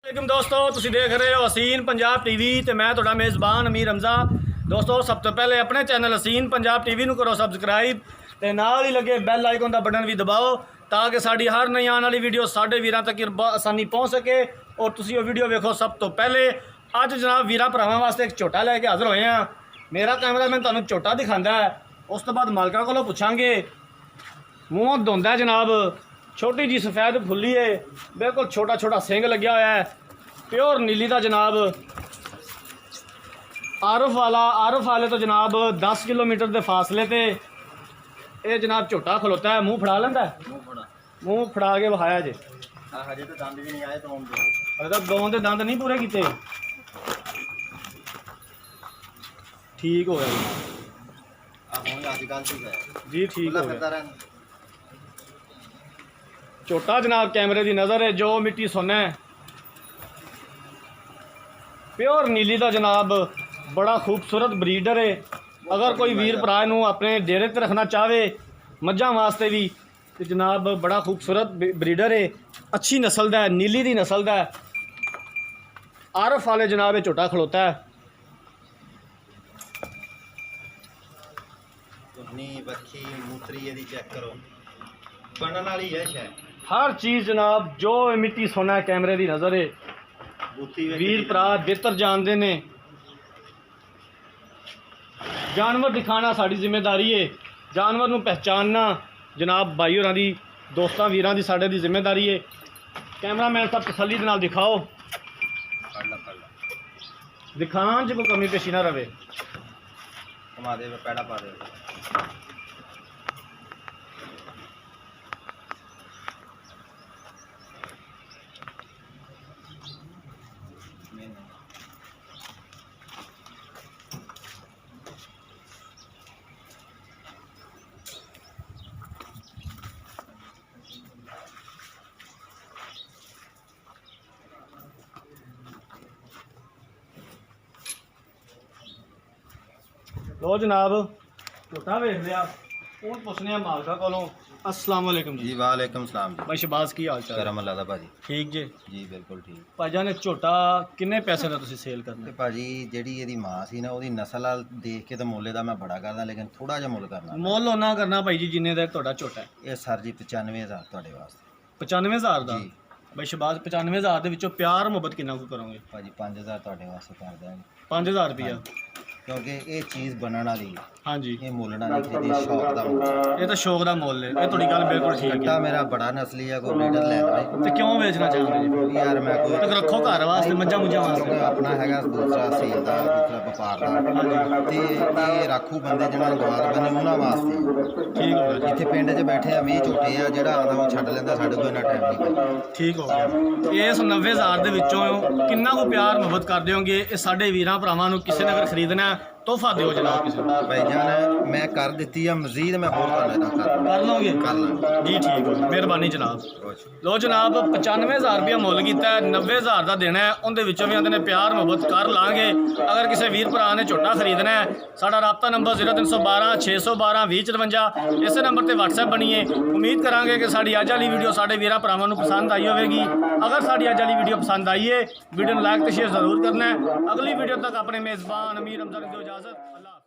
वालेकुम दोस्तों, तुसीं देख रहे हो हसीन पंजाब टीवी तो मैं तुहाडा मेज़बान अमीर हमजा। दोस्तों सब तो पहले अपने चैनल हसीन पंजाब टीवी नूं करो सबसक्राइब ते नाल ही लगे बैल आइकन का बटन भी दबाओ ताकि साड़ी हर नई आने वाली वीडियो साढ़े वीरां तक आसानी पहुँच सके और तुसीं वो वीडियो वेखो सब तो पहले। अज जनाब वीरां भरावां वास्ते एक झोटा लैके हाज़र होए हैं। मेरा कैमरामैन तुहानूं झोटा दिखांदा है, उस तो बाद मालकां कोलों पुछांगे। मूँह धोंदा है जनाब, छोटी जी सफेद फुल्ली है, बिल्कुल छोटा छोटा सिंग लग्या होया है, प्योर नीली का जनाब। आरफ वाले तो जनाब 10 किलोमीटर के फासले ते ये जनाब झोटा खलोता है। मुँह फड़ा लेंदा है, मुँह फड़ा के विखाया जे। हजे तो दंद भी नहीं आए तो अगर दों के दंद नहीं पूरे किते, ठीक हो गया जी, ठीक हो गया। झोटा जनाब कैमरे की नज़र है, जो मिट्टी सोना है, प्योर नीली का जनाब, बड़ा खूबसूरत ब्रीडर है। अगर कोई वीर भरा नूं अपने डेरे ते रखना चाहे मझां वास्ते भी तो जनाब बड़ा खूबसूरत ब्रीडर है, अच्छी नस्ल का है, नीली की नस्ल का है। आरफ वाले जनाब ये झोटा खलोता है। बखी मूत्री यदि चेक करो, बनने वाली है शायद हर चीज़ जनाब, जो मिट्टी सोना है कैमरे की नज़र है। वीर भरा बेहतर जानते ने, जानवर दिखाना साड़ी जिम्मेदारी है, जानवर नूं पहचानना जनाब भाई होरां दी, दोस्तां वीरां दी साडे दी जिम्मेदारी है। कैमरामैन साहब तसल्ली दे नाल दिखाओ, दिखाण च कोई कमी पेशी ना रहे। घुमा दे पैड़ा पा दे। लो जनाब झोटा वेख लिया, हूँ पुछने मालका कोलों। अस्सलाम वालेकुम जी। जी वालेकुम सलाम जी। भाई शहबाज की हाल चाल? करम अल्लाह दा भाजी। ठीक जे जी बिल्कुल ठीक। भाईजान ने झोटा किन्ने पैसे का तुसीं सेल करना? ते भाजी जेहड़ी ਇਹਦੀ ਮਾਂ ਸੀ ਨਾ ਉਹਦੀ ਨਸਲ ਵਾਲ ਦੇਖ ਕੇ ਤਾਂ ਮੁੱਲੇ ਦਾ ਮੈਂ ਬੜਾ ਕਰਦਾ, ਲੇਕਿਨ ਥੋੜਾ ਜਿਹਾ ਮੁੱਲ ਕਰਨਾ। ਮੁੱਲ ਉਹਨਾਂ ਕਰਨਾ ਭਾਈ ਜੀ ਜਿੰਨੇ ਦਾ ਤੁਹਾਡਾ ਝੋਟਾ ਹੈ। ਇਹ ਸਰ ਜੀ 95000 ਤੁਹਾਡੇ ਵਾਸਤੇ। 95000 ਦਾ? ਜੀ ਭਾਈ ਸ਼ਹਬਾਜ਼ 95000 ਦੇ ਵਿੱਚੋਂ ਪਿਆਰ ਮੁਹੱਬਤ ਕਿੰਨਾ ਕੁ ਕਰੋਗੇ? ਭਾਜੀ 5000 ਤੁਹਾਡੇ ਵਾਸਤੇ ਕਰ ਦਾਂਗੇ। 5000 ਰੁਪਇਆ? ਕਿਉਂਕਿ ਇਹ ਚੀਜ਼ ਬਣਨ ਵਾਲੀ, ਹਾਂਜੀ, ਇਹ ਮੁੱਲ ਨਾ ਨਹੀਂ ਖਰੀਦੀ, ਸ਼ੌਕ ਦਾ ਮੁੱਲ। ਇਹ ਤਾਂ ਸ਼ੌਕ ਦਾ ਮੁੱਲ ਹੈ। ਇਹ ਤੁਹਾਡੀ ਗੱਲ ਬਿਲਕੁਲ ਠੀਕ ਕੱਟਾ ਹੈ। ਮੇਰਾ ਬੜਾ ਨਸਲੀ ਆ, ਕੋਈ ਬਰੀਡਰ ਲੈ ਲਵੇ। ਤੇ ਕਿਉਂ ਵੇਚਣਾ ਚਾਹੁੰਦੇ ਜੀ? ਯਾਰ ਮੈਂ ਕੋਈ ਤੇ ਰੱਖੋ ਘਰ ਵਾਸਤੇ, ਮੱਝਾਂ ਮੁੱਝਾਂ ਵਾਸਤੇ। ਆਪਣਾ ਹੈਗਾ ਦੂਸਰਾ ਸੇਲ ਦਾ, ਦੂਸਰਾ ਵਪਾਰ ਦਾ, ਤੇ ਇਹ ਰਾਖੂ ਬੰਦੇ ਜਿਹਨਾਂ ਨੂੰ ਗਵਾਲ ਬੰਨੇ ਉਹਨਾਂ ਵਾਸਤੇ। ਠੀਕ ਹੋ ਗਿਆ ਇੱਥੇ ਪਿੰਡ 'ਚ ਬੈਠੇ ਆ 20 ਝੋਟੇ ਆ, ਜਿਹੜਾ ਆਉਂਦਾ ਉਹ ਛੱਡ ਲੈਂਦਾ, ਸਾਡੇ ਕੋਲ ਇੰਨਾ ਟਾਈਮ ਨਹੀਂ ਭਾਈ। ਠੀਕ ਹੋ ਗਿਆ। ਇਸ 90000 ਦੇ ਵਿੱਚੋਂ ਕਿੰਨਾ ਕੁ ਪਿਆਰ ਮੁਹੱਬਤ ਕਰ ਦਿਓਗੇ? ਇਹ ਸਾਡੇ ਵੀਰਾਂ ਭਰਾਵਾਂ ਨੂੰ ਕਿਸੇ ਨੇ ਅਗਰ ਖਰੀਦਣਾ ਤੋਹਫਾ ਦਿਓ ਜਨਾਬ ਕਿਸੇ ਨੂੰ। ਭਾਈ ਜਾਨ ਮੈਂ ਕਰ ਦਿੱਤੀ ਆ, ਮਜ਼ੀਦ ਮੈਂ ਹੋਰ ਕਰ ਲੈਣਾ। ਕਰ ਲਓਗੇ? ਕਰ ਲਾਂਗੇ ਜੀ, ਠੀਕ ਹੋ, ਮਿਹਰਬਾਨੀ ਜਨਾਬ। ਲੋ ਜਨਾਬ 95000 ਰੁਪਇਆ ਮੁੱਲ ਕੀਤਾ, 90000 ਦਾ ਦੇਣਾ ਹੈ। ਉਹਦੇ ਵਿੱਚੋਂ ਵੀ ਆਂਦੇ ਨੇ ਪਿਆਰ ਮੁਹੱਬਤ ਕਰ ਲਾਂਗੇ। ਅਗਰ ਕਿਸੇ ਵੀਰ ਭਰਾ ਨੇ ਝੋਟਾ ਖਰੀਦਣਾ ਹੈ, ਸਾਡਾ ਰਾਬਤਾ ਨੰਬਰ 0312 612 2054, ਇਸੇ ਨੰਬਰ ਤੇ WhatsApp ਬਣੀਏ। ਉਮੀਦ ਕਰਾਂਗੇ ਕਿ ਸਾਡੀ ਅੱਜ ਵਾਲੀ ਵੀਡੀਓ ਸਾਡੇ ਵੀਰਾਂ ਭਰਾਵਾਂ ਨੂੰ ਪਸੰਦ ਆਈ ਹੋਵੇਗੀ। ਅਗਰ ਸਾਡੀ ਅੱਜ ਵਾਲੀ ਵੀਡੀਓ ਪਸੰਦ ਆਈ ਹੈ, ਵੀਡੀਓ ਨੂੰ ਲਾਈਕ ਤੇ ਸ਼ੇਅਰ ਜ਼ਰੂਰ ਕਰਨਾ ਹੈ। ਅਗਲੀ ਵੀਡੀਓ ਤੱਕ ਆਪਣੇ ਮੇਜ਼ਬਾਨ ਅਮੀਰ ਹਮਜ਼ਾ ਨੂੰ ਦਿਓ इजाज़त। अल्लाह।